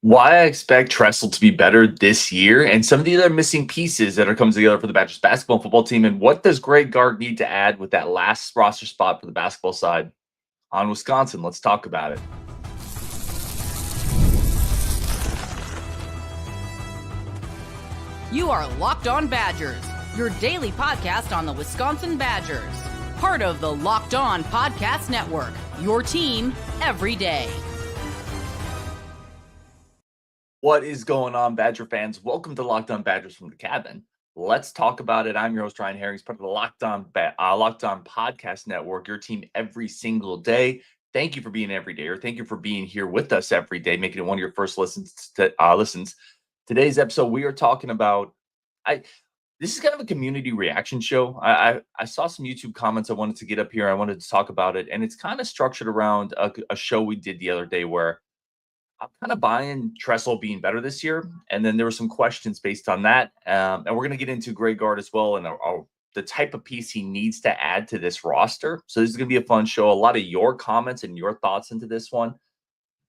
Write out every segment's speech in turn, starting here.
Why I expect Tressell to be better this year and some of the other missing pieces that are coming together for the Badgers basketball and football team. And what does Greg Gard need to add with that last roster spot for the basketball side on Wisconsin? Let's talk about it. You are Locked On Badgers, your daily podcast on the Wisconsin Badgers. Part of the Locked On Podcast Network, your team every day. What is going on, Badger fans? Welcome to Locked On Badgers from the cabin. Let's talk about it. I'm your host, Ryan Herring, part of the Locked On Podcast Network, your team every single day. Thank you for being every day, or thank you for being here with us every day, making it one of your first listens. Today's episode, we are talking about this is kind of a community reaction show. I saw some YouTube comments I wanted to get up here. I wanted to talk about it, and it's kind of structured around a show we did the other day where I'm kind of buying Tressell being better this year. And then there were some questions based on that. And we're going to get into Greg Gard as well and the type of piece he needs to add to this roster. So this is going to be a fun show. A lot of your comments and your thoughts into this one.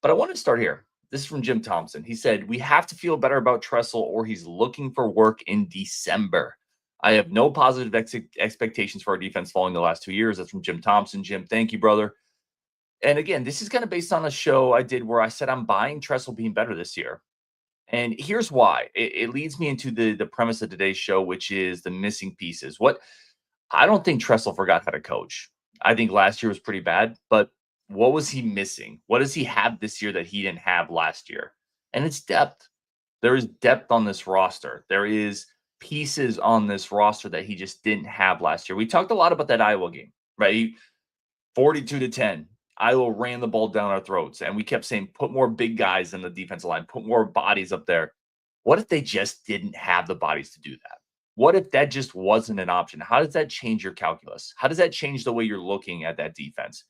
But I want to start here. This is from Jim Thompson. He said, "We have to feel better about Tressell or he's looking for work in December. I have no positive expectations for our defense following the last 2 years." That's from Jim Thompson. Jim, thank you, brother. And again, this is kind of based on a show I did where I said I'm buying Tressell being better this year. And here's why. It leads me into the premise of today's show, which is the missing pieces. I don't think Tressell forgot how to coach. I think last year was pretty bad, but what was he missing? What does he have this year that he didn't have last year? And it's depth. There is depth on this roster. There is pieces on this roster that he just didn't have last year. We talked a lot about that Iowa game, right? 42-10. Iowa ran the ball down our throats, and we kept saying, put more big guys in the defensive line, put more bodies up there. What if they just didn't have the bodies to do that? What if that just wasn't an option? How does that change your calculus? How does that change the way you're looking at that defense?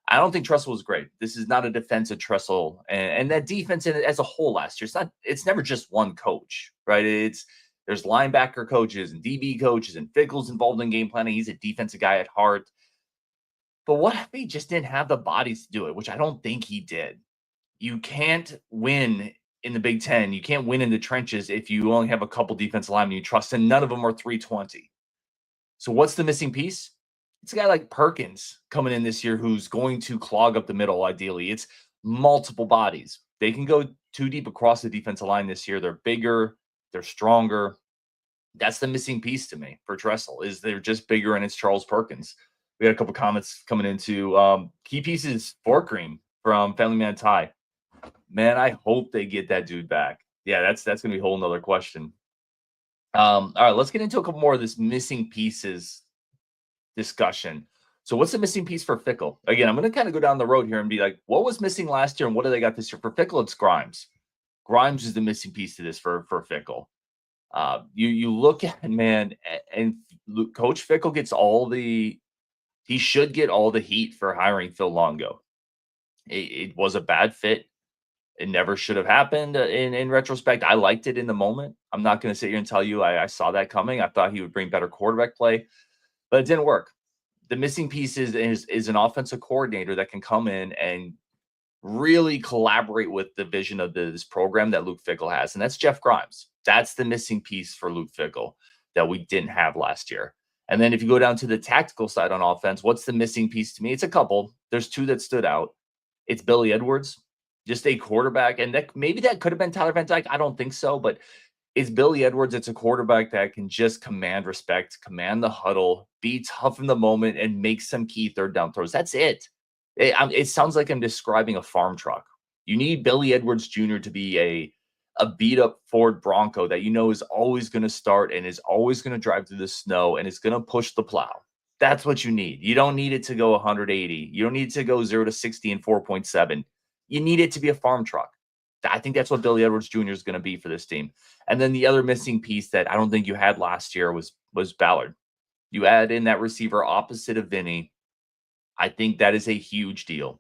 I don't think Tressell was great. This is not a defensive Tressell, and that defense as a whole last year. It's never just one coach, right? There's linebacker coaches and DB coaches, and Fickell's involved in game planning. He's a defensive guy at heart. But what if he just didn't have the bodies to do it, which I don't think he did? You can't win in the Big Ten. You can't win in the trenches if you only have a couple defensive linemen you trust, and none of them are 320. So what's the missing piece? It's a guy like Perkins coming in this year who's going to clog up the middle, ideally. It's multiple bodies. They can go too deep across the defensive line this year. They're bigger. They're stronger. That's the missing piece to me for Tressell, is they're just bigger, and it's Charles Perkins. We got a couple comments coming into key pieces. Fort Cream from Family Man Ty. Man, I hope they get that dude back. Yeah, that's gonna be a whole nother question. All right, let's get into a couple more of this missing pieces discussion. So what's the missing piece for Fickell? Again, I'm gonna kind of go down the road here and be like, what was missing last year and what do they got this year? For Fickell, it's Grimes. Grimes is the missing piece to this for Fickell. You look at, man, and Coach Fickell gets he should get all the heat for hiring Phil Longo. It was a bad fit. It never should have happened in retrospect. I liked it in the moment. I'm not going to sit here and tell you I saw that coming. I thought he would bring better quarterback play, but it didn't work. The missing piece is an offensive coordinator that can come in and really collaborate with the vision of this program that Luke Fickell has, and that's Jeff Grimes. That's the missing piece for Luke Fickell that we didn't have last year. And then if you go down to the tactical side on offense, what's the missing piece to me? It's a couple. There's two that stood out. It's Billy Edwards, just a quarterback. And maybe that could have been Tyler Van Dyke. I don't think so. But it's Billy Edwards. It's a quarterback that can just command respect, command the huddle, be tough in the moment, and make some key third down throws. That's it. It sounds like I'm describing a farm truck. You need Billy Edwards Jr. to be a beat up Ford Bronco that you know is always going to start and is always going to drive through the snow and is going to push the plow. That's what you need. You don't need it to go 180. You don't need it to go 0 to 60 in 4.7. You need it to be a farm truck. I think that's what Billy Edwards Jr. is going to be for this team. And then the other missing piece that I don't think you had last year was Ballard. You add in that receiver opposite of Vinny. I think that is a huge deal.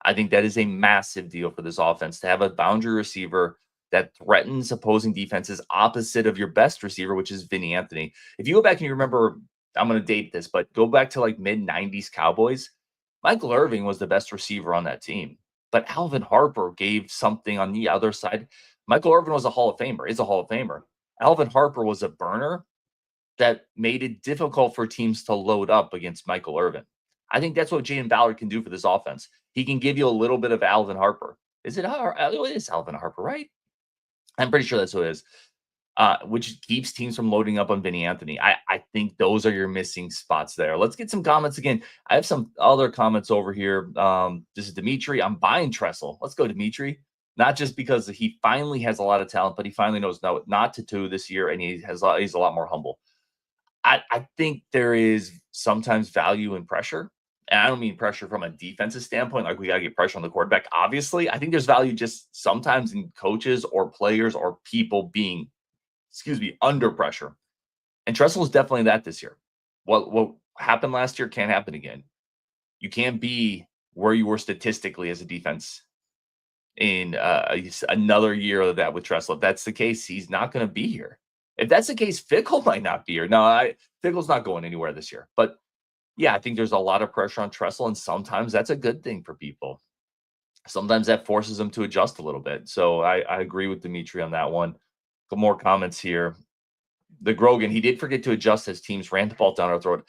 I think that is a massive deal for this offense to have a boundary receiver that threatens opposing defenses opposite of your best receiver, which is Vinny Anthony. If you go back and you remember, I'm going to date this, but go back to like mid-90s Cowboys, Michael Irving was the best receiver on that team. But Alvin Harper gave something on the other side. Michael Irvin was a Hall of Famer, is a Hall of Famer. Alvin Harper was a burner that made it difficult for teams to load up against Michael Irvin. I think that's what Jaden Ballard can do for this offense. He can give you a little bit of Alvin Harper. Is it? It is Alvin Harper, right? I'm pretty sure that's what it is. Which keeps teams from loading up on Vinny Anthony. I think those are your missing spots there. Let's get some comments again. I have some other comments over here. This is Dimitri. I'm buying Tressell. Let's go, Dimitri. Not just because he finally has a lot of talent, but he finally knows not to do this year, and he's a lot more humble. I think there is sometimes value in pressure. And I don't mean pressure from a defensive standpoint, like we got to get pressure on the quarterback. Obviously, I think there's value just sometimes in coaches or players or people being, under pressure. And Tressell is definitely that this year. What happened last year can't happen again. You can't be where you were statistically as a defense in another year of that with Tressell. If that's the case, he's not going to be here. If that's the case, Fickle might not be here. No, Fickle's not going anywhere this year. But yeah, I think there's a lot of pressure on Tressell, and sometimes that's a good thing for people. Sometimes that forces them to adjust a little bit. So I agree with Dimitri on that one. Couple more comments here. The Grogan, he did forget to adjust as teams ran the ball down our throat.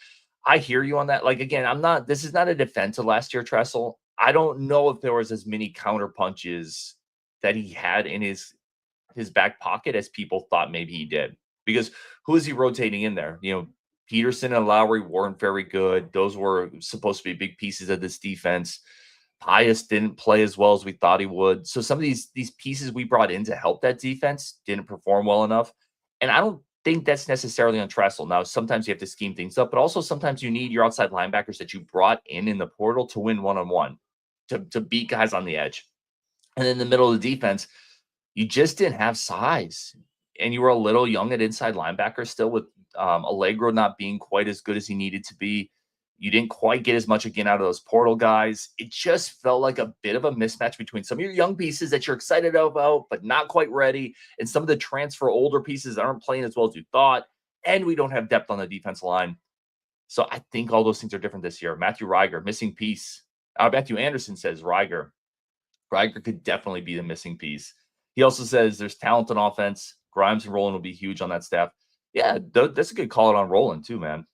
I hear you on that. Like, again, this is not a defense of last year, Tressell. I don't know if there was as many counter punches that he had in his back pocket as people thought maybe he did. Because who is he rotating in there? Peterson and Lowry weren't very good. Those were supposed to be big pieces of this defense. Pius didn't play as well as we thought he would. So some of these pieces we brought in to help that defense didn't perform well enough. And I don't think that's necessarily on Tressell. Now, sometimes you have to scheme things up, but also sometimes you need your outside linebackers that you brought in the portal to win one-on-one, to beat guys on the edge. And in the middle of the defense, you just didn't have size. And you were a little young at inside linebacker still, with Allegro not being quite as good as he needed to be. You didn't quite get as much again out of those portal guys. It just felt like a bit of a mismatch between some of your young pieces that you're excited about, but not quite ready, and some of the transfer older pieces that aren't playing as well as you thought. And we don't have depth on the defensive line. So I think all those things are different this year. Matthew Reiger, missing piece. Matthew Anderson says Reiger. Reiger could definitely be the missing piece. He also says there's talent on offense. Grimes and Roland will be huge on that staff. Yeah, that's a good call on Roland too, man.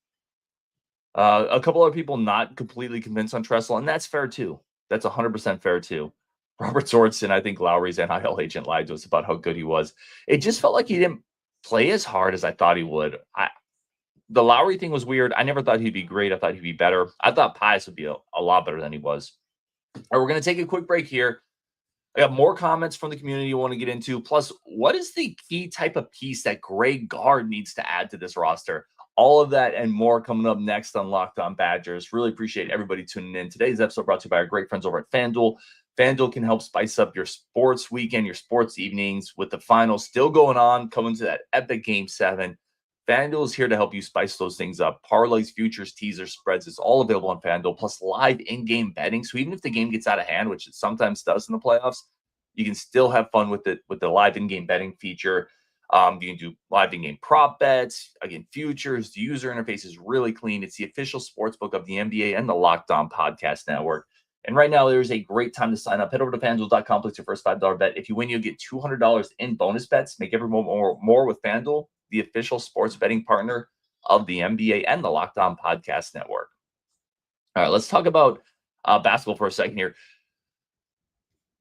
A couple other people not completely convinced on Tressell, and that's fair too. That's 100% fair too. Robert Sorensen, I think Lowry's NIL agent lied to us about how good he was. It just felt like he didn't play as hard as I thought he would. The Lowry thing was weird. I never thought he'd be great. I thought he'd be better. I thought Pius would be a lot better than he was. All right, we're going to take a quick break here. I got more comments from the community you want to get into. Plus, what is the key type of piece that Greg Gard needs to add to this roster? All of that and more coming up next on Locked On Badgers. Really appreciate everybody tuning in. Today's episode brought to you by our great friends over at FanDuel. FanDuel can help spice up your sports weekend, your sports evenings, with the finals still going on, coming to that epic Game 7. FanDuel is here to help you spice those things up. Parlays, futures, teasers, spreads. It's all available on FanDuel, plus live in-game betting. So even if the game gets out of hand, which it sometimes does in the playoffs, you can still have fun with it with the live in-game betting feature. You can do live in-game prop bets, again, futures. The user interface is really clean. It's the official sportsbook of the NBA and the Locked On Podcast Network. And right now, there's a great time to sign up. Head over to FanDuel.com, place your first $5 bet. If you win, you'll get $200 in bonus bets. Make every more with FanDuel, the official sports betting partner of the NBA and the Locked On Podcast Network. All right, let's talk about basketball for a second here.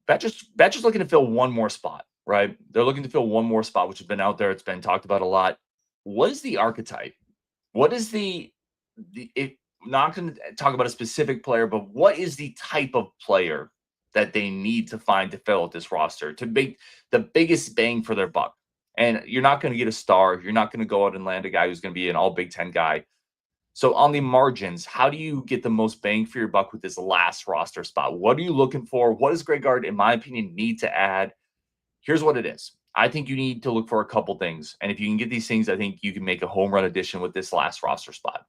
Badgers looking to fill one more spot, right? They're looking to fill one more spot, which has been out there. It's been talked about a lot. What is the archetype? What is not going to talk about a specific player, but what is the type of player that they need to find to fill out this roster to make the biggest bang for their buck? And you're not going to get a star. You're not going to go out and land a guy who's going to be an all Big Ten guy. So on the margins, how do you get the most bang for your buck with this last roster spot? What are you looking for? What does Greg Gard, in my opinion, need to add? Here's what it is. I think you need to look for a couple things. And if you can get these things, I think you can make a home run addition with this last roster spot.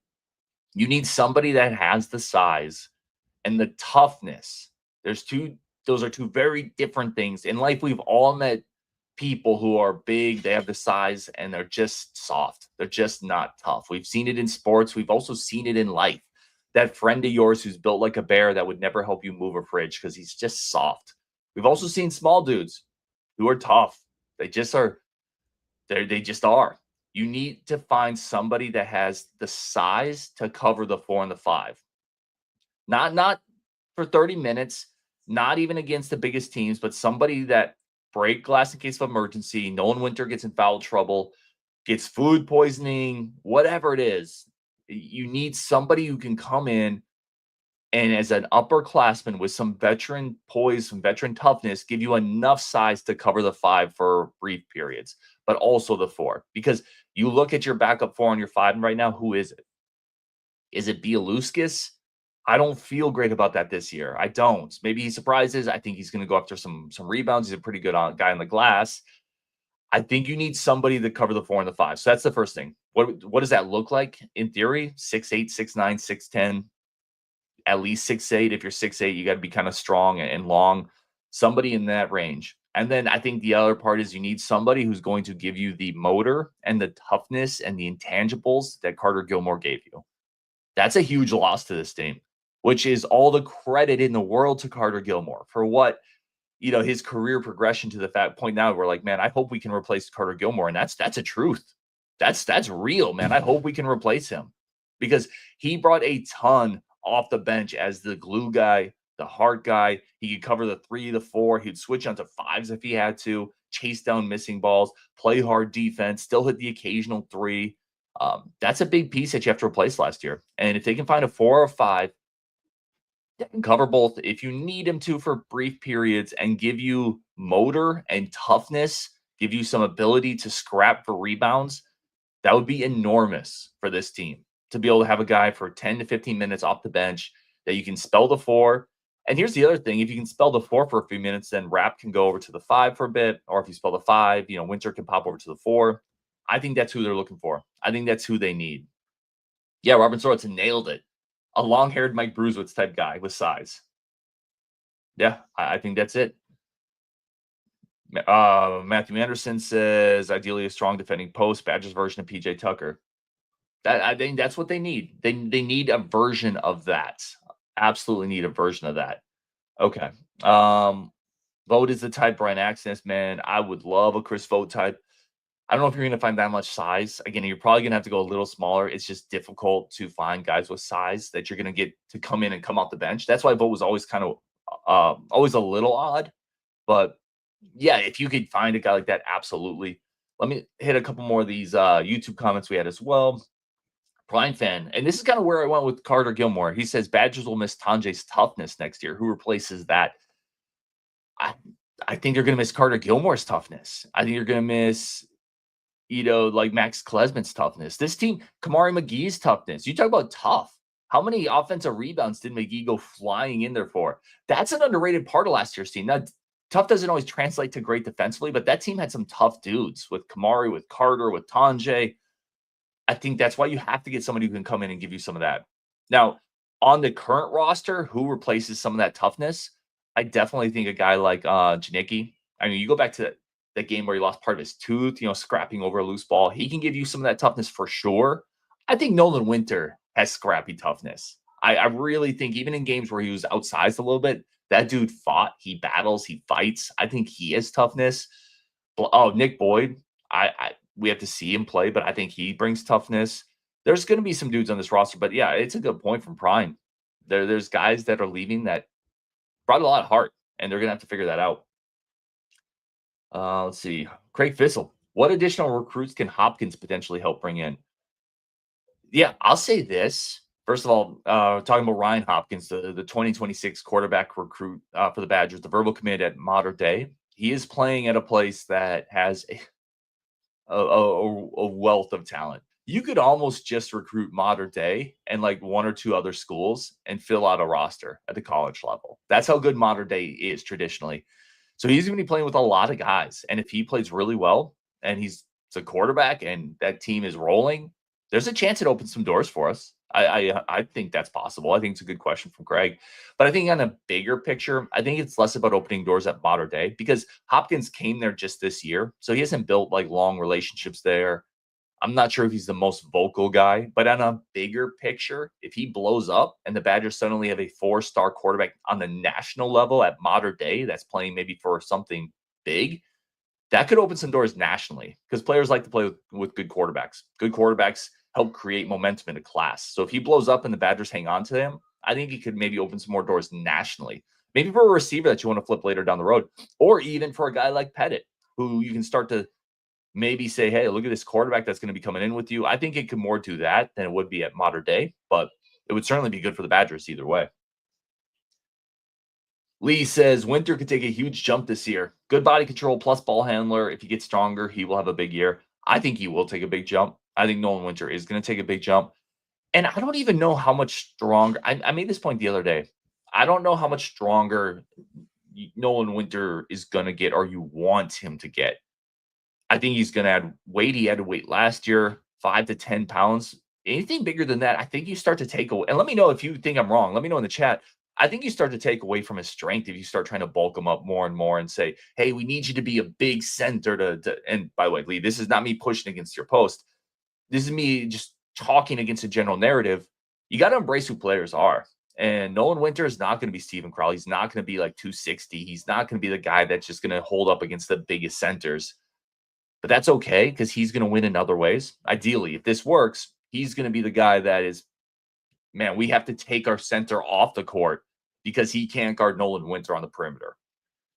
You need somebody that has the size and the toughness. Those are two very different things. In life, we've all met people who are big, they have the size, and they're just soft. They're just not tough. We've seen it in sports. We've also seen it in life. that friend of yours who's built like a bear that would never help you move a fridge because he's just soft. We've also seen small dudes who are tough. They just are. They just are. You need to find somebody that has the size to cover the 4 and the 5. Not for 30 minutes, not even against the biggest teams, but somebody that break glass in case of emergency. Nolan Winter gets in foul trouble, gets food poisoning, whatever it is. You need somebody who can come in and as an upperclassman with some veteran poise, some veteran toughness, give you enough size to cover the 5 for brief periods, but also the 4. Because you look at your backup 4 on your 5 right now, who is it? Is it Bialuskas? I don't feel great about that this year. I don't. Maybe he surprises. I think he's going to go after some rebounds. He's a pretty good guy on the glass. I think you need somebody to cover the 4 and the 5. So that's the first thing. What does that look like in theory? 6'8", 6'9", 6'10", at least 6'8". If you're 6'8", you got to be kind of strong and long. Somebody in that range. And then I think the other part is you need somebody who's going to give you the motor and the toughness and the intangibles that Carter Gilmore gave you. That's a huge loss to this team, which is all the credit in the world to Carter Gilmore for what, his career progression to the point now we're like, man, I hope we can replace Carter Gilmore. And that's a truth. That's real, man. I hope we can replace him because he brought a ton off the bench as the glue guy, the heart guy. He could cover the 3, the 4. He'd switch onto 5s if he had to, chase down missing balls, play hard defense, still hit the occasional 3. That's a big piece that you have to replace last year. And if they can find a 4 or 5 that can cover both, if you need him to for brief periods and give you motor and toughness, give you some ability to scrap for rebounds, that would be enormous for this team to be able to have a guy for 10 to 15 minutes off the bench that you can spell the 4. And here's the other thing. If you can spell the 4 for a few minutes, then Rapp can go over to the 5 for a bit. Or if you spell the 5, Winter can pop over to the 4. I think that's who they're looking for. I think that's who they need. Yeah, Robin Sorensen nailed it. A long-haired Mike Bruzewitz type guy with size. Yeah, I think that's it. Matthew Anderson says, ideally a strong defending post, Badgers version of PJ Tucker. I think that's what they need. They need a version of that. Absolutely need a version of that. Okay. Vogt is the type, Brian Axness, man. I would love a Chris Vogt type. I don't know if you're going to find that much size. Again, you're probably going to have to go a little smaller. It's just difficult to find guys with size that you're going to get to come in and come off the bench. That's why Vogt was always kind of always a little odd. But yeah, if you could find a guy like that, absolutely. Let me hit a couple more of these YouTube comments we had as well. Prime fan, and this is kind of where I went with Carter Gilmore. He says Badgers will miss Tanjay's toughness next year. Who replaces that? I think they're going to miss Carter Gilmore's toughness. I think you're going to miss, like Max Klesman's toughness. This team, Kamari McGee's toughness. You talk about tough. How many offensive rebounds did McGee go flying in there for? That's an underrated part of last year's team. Now, tough doesn't always translate to great defensively, but that team had some tough dudes with Kamari, with Carter, with Tanjay. I think that's why you have to get somebody who can come in and give you some of that. Now, on the current roster, who replaces some of that toughness? I definitely think a guy like Janicki. I mean, you go back to that game where he lost part of his tooth, scrapping over a loose ball. He can give you some of that toughness for sure. I think Nolan Winter has scrappy toughness. I really think even in games where he was outsized a little bit, that dude fought, he battles, he fights. I think he has toughness. Oh, Nick Boyd. We have to see him play, but I think he brings toughness. There's going to be some dudes on this roster, but yeah, it's a good point from Prime. There's guys that are leaving that brought a lot of heart, and they're going to have to figure that out. Let's see. Craig Fissel. What additional recruits can Hopkins potentially help bring in? Yeah, I'll say this. First of all, talking about Ryan Hopkins, the 2026 quarterback recruit for the Badgers, the verbal commit at Mater Dei. He is playing at a place that has a wealth of talent. You could almost just recruit Mater Dei and like 1 or 2 other schools and fill out a roster at the college level. That's how good Mater Dei is traditionally. So he's going to be playing with a lot of guys. And if he plays really well and he's a quarterback and that team is rolling, there's a chance it opens some doors for us. I think that's possible. I think it's a good question from Greg. But I think on a bigger picture, I think it's less about opening doors at Mater Dei because Hopkins came there just this year. So he hasn't built like long relationships there. I'm not sure if he's the most vocal guy, but on a bigger picture, if he blows up and the Badgers suddenly have a 4-star quarterback on the national level at modern day that's playing maybe for something big, that could open some doors nationally because players like to play with good quarterbacks. Good quarterbacks help create momentum in a class. So if he blows up and the Badgers hang on to him, I think he could maybe open some more doors nationally. Maybe for a receiver that you want to flip later down the road, or even for a guy like Pettit, who you can start to maybe say, hey, look at this quarterback that's going to be coming in with you. I think it could more do that than it would be at modern day, but it would certainly be good for the Badgers either way. Lee says Winter could take a huge jump this year. Good body control plus ball handler. If he gets stronger, he will have a big year. I think he will take a big jump. I think Nolan Winter is going to take a big jump. And I don't even know how much stronger. I made this point the other day. I don't know how much stronger Nolan Winter is going to get or you want him to get. I think he's going to add weight. He had to weight last year, 5 to 10 pounds. Anything bigger than that, I think you start to take away. And let me know if you think I'm wrong. Let me know in the chat. I think you start to take away from his strength if you start trying to bulk him up more and more and say, hey, we need you to be a big center to and by the way, Lee, this is not me pushing against your post. This is me just talking against a general narrative. You got to embrace who players are. And Nolan Winter is not going to be Stephen Crowell. He's not going to be like 260. He's not going to be the guy that's just going to hold up against the biggest centers. But that's okay because he's going to win in other ways. Ideally, if this works, he's going to be the guy that is, man, we have to take our center off the court because he can't guard Nolan Winter on the perimeter.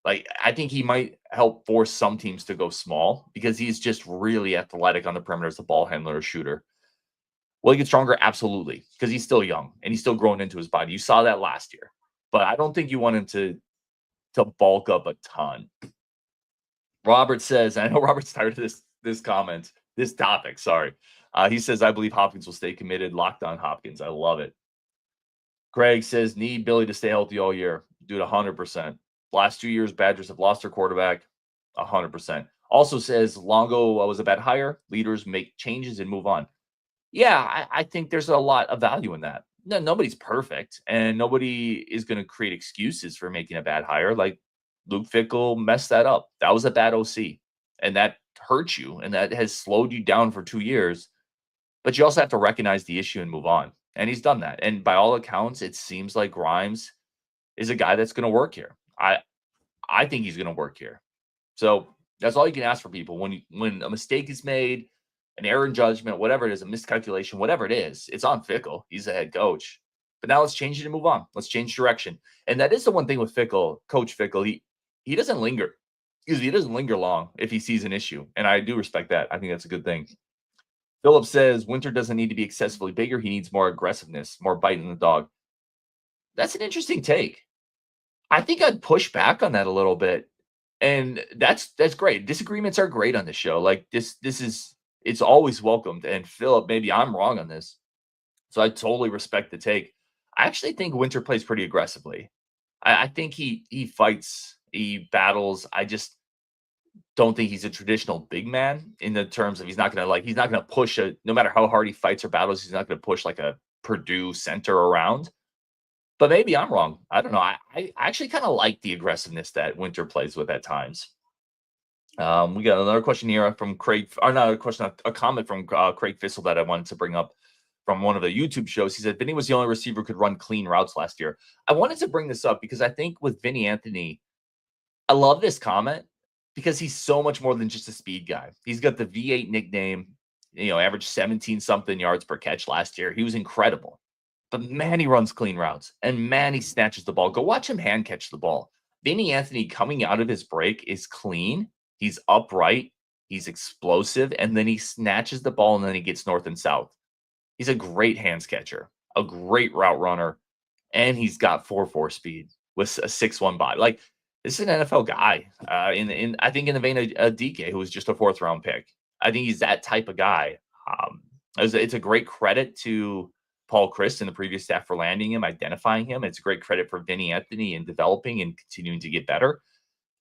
Like, I think he might help force some teams to go small because he's just really athletic on the perimeter as a ball handler or shooter. Will he get stronger? Absolutely, because he's still young and he's still growing into his body. You saw that last year. But I don't think you want him to bulk up a ton. Robert says, I know Robert's tired of this topic, sorry. He says, I believe Hopkins will stay committed. Locked on Hopkins. I love it. Greg says, need Billy to stay healthy all year. Dude, 100%. Last 2 years, Badgers have lost their quarterback. 100%. Also says, Longo was a bad hire. Leaders make changes and move on. Yeah, I think there's a lot of value in that. No, nobody's perfect, and nobody is going to create excuses for making a bad hire. Like, Luke Fickell messed that up. That was a bad OC, and that hurt you, and that has slowed you down for 2 years. But you also have to recognize the issue and move on, and he's done that. And by all accounts, it seems like Grimes is a guy that's going to work here. I think he's going to work here. So that's all you can ask for people. When a mistake is made, an error in judgment, whatever it is, a miscalculation, whatever it is, it's on Fickell. He's the head coach. But now let's change it and move on. Let's change direction. And that is the one thing with Fickell, Coach Fickell. He doesn't linger. He doesn't linger long if he sees an issue. And I do respect that. I think that's a good thing. Philip says, Winter doesn't need to be excessively bigger. He needs more aggressiveness, more bite in the dog. That's an interesting take. I think I'd push back on that a little bit. And that's great. Disagreements are great on this show. Like it's always welcomed. And Philip, maybe I'm wrong on this. So I totally respect the take. I actually think Winter plays pretty aggressively. I think he fights, he battles. I just don't think he's a traditional big man in the terms of he's not going to push no matter how hard he fights or battles, he's not going to push like a Purdue center around. But maybe I'm wrong. I don't know. I actually kind of like the aggressiveness that Winter plays with at times. We got another question here from Craig, or not a question, a comment from Craig Fissel that I wanted to bring up from one of the YouTube shows. He said, Vinny was the only receiver who could run clean routes last year. I wanted to bring this up because I think with Vinny Anthony, I love this comment because he's so much more than just a speed guy. He's got the V8 nickname, averaged 17-something yards per catch last year. He was incredible. But man, he runs clean routes. And man, he snatches the ball. Go watch him hand catch the ball. Vinny Anthony coming out of his break is clean. He's upright. He's explosive. And then he snatches the ball and then he gets north and south. He's a great hands catcher, a great route runner. And he's got 4.4 speed with a 6'1" body. Like, this is an NFL guy. I think in the vein of DK, who was just a 4th-round pick. I think he's that type of guy. It's a great credit to Paul Chryst and the previous staff for landing him, identifying him. It's a great credit for Vinny Anthony in developing and continuing to get better.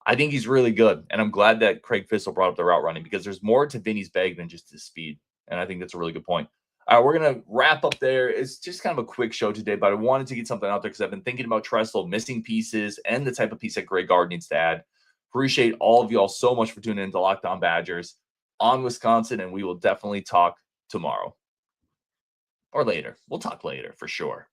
I think he's really good. And I'm glad that Craig Fissel brought up the route running because there's more to Vinny's bag than just his speed. And I think that's a really good point. All right, we're going to wrap up there. It's just kind of a quick show today, but I wanted to get something out there because I've been thinking about Tressell, missing pieces, and the type of piece that Greg Gard needs to add. Appreciate all of y'all so much for tuning in to Locked On Badgers. on Wisconsin, and we will definitely talk tomorrow or later. We'll talk later for sure.